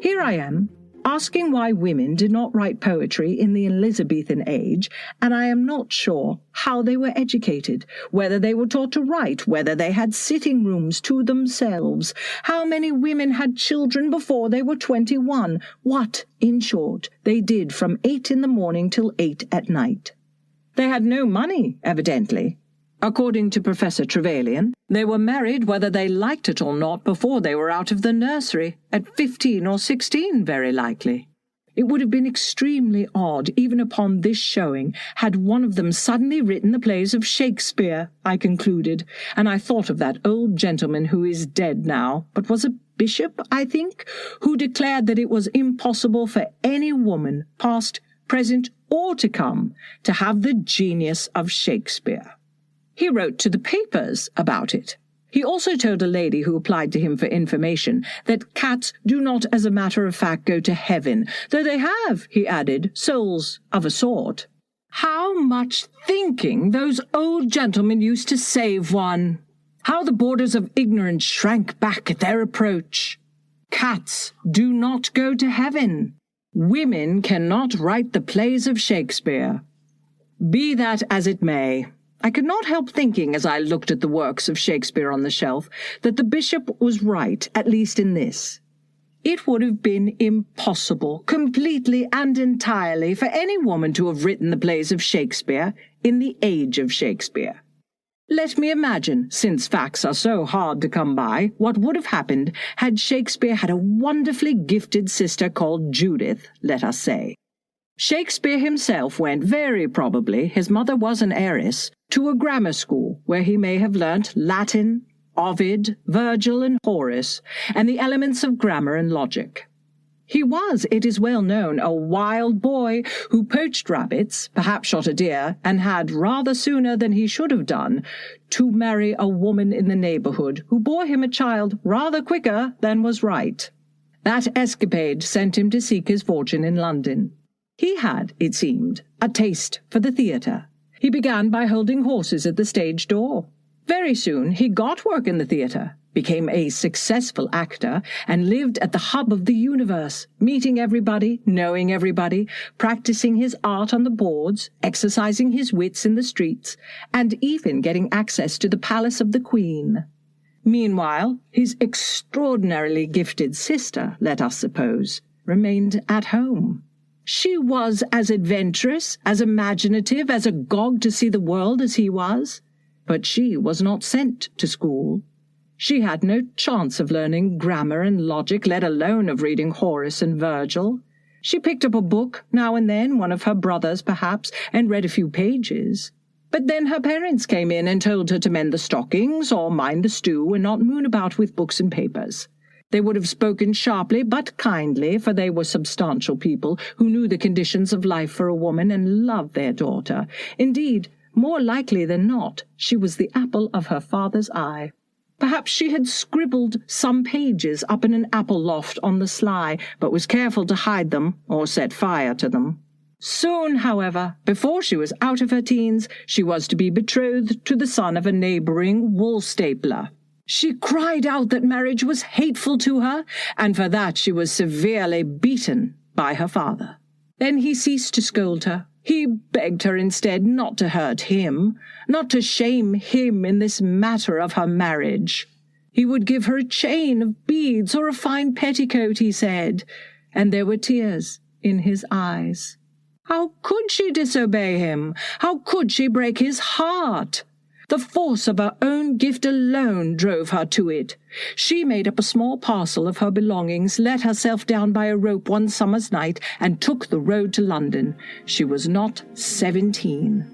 Here I am, asking why women did not write poetry in the Elizabethan age, and I am not sure how they were educated, whether they were taught to write, whether they had sitting rooms to themselves, how many women had children before they were 21, what, in short, they did from 8 in the morning till 8 at night. They had no money, evidently. According to Professor Trevelyan, they were married whether they liked it or not before they were out of the nursery, at 15 or 16 very likely. It would have been extremely odd, even upon this showing, had one of them suddenly written the plays of Shakespeare, I concluded, and I thought of that old gentleman who is dead now, but was a bishop, I think, who declared that it was impossible for any woman, past, present, or to come, to have the genius of Shakespeare. He wrote to the papers about it. He also told a lady who applied to him for information that cats do not, as a matter of fact, go to heaven, though they have, he added, souls of a sort. How much thinking those old gentlemen used to save one! How the borders of ignorance shrank back at their approach! Cats do not go to heaven. Women cannot write the plays of Shakespeare. Be that as it may, I could not help thinking, as I looked at the works of Shakespeare on the shelf, that the bishop was right, at least in this. It would have been impossible, completely and entirely, for any woman to have written the plays of Shakespeare in the age of Shakespeare. Let me imagine, since facts are so hard to come by, what would have happened had Shakespeare had a wonderfully gifted sister called Judith, let us say. Shakespeare himself went, very probably, his mother was an heiress, to a grammar school where he may have learnt Latin, Ovid, Virgil, and Horace, and the elements of grammar and logic. He was, it is well known, a wild boy who poached rabbits, perhaps shot a deer, and had, rather sooner than he should have done, to marry a woman in the neighbourhood who bore him a child rather quicker than was right. That escapade sent him to seek his fortune in London. He had, it seemed, a taste for the theatre. He began by holding horses at the stage door. Very soon he got work in the theatre, became a successful actor, and lived at the hub of the universe, meeting everybody, knowing everybody, practicing his art on the boards, exercising his wits in the streets, and even getting access to the palace of the Queen. Meanwhile, his extraordinarily gifted sister, let us suppose, remained at home. She was as adventurous, as imaginative, as agog to see the world as he was, but she was not sent to school. She had no chance of learning grammar and logic, let alone of reading Horace and Virgil. She picked up a book, now and then, one of her brothers perhaps, and read a few pages. But then her parents came in and told her to mend the stockings, or mind the stew, and not moon about with books and papers. They would have spoken sharply but kindly, for they were substantial people who knew the conditions of life for a woman and loved their daughter. Indeed, more likely than not, she was the apple of her father's eye. Perhaps she had scribbled some pages up in an apple loft on the sly, but was careful to hide them or set fire to them. Soon, however, before she was out of her teens, she was to be betrothed to the son of a neighbouring wool-stapler. She cried out that marriage was hateful to her, and for that she was severely beaten by her father. Then he ceased to scold her. He begged her instead not to hurt him, not to shame him in this matter of her marriage. He would give her a chain of beads or a fine petticoat, he said, and there were tears in his eyes. How could she disobey him? How could she break his heart? The force of her own gift alone drove her to it. She made up a small parcel of her belongings, let herself down by a rope one summer's night, and took the road to London. She was not 17.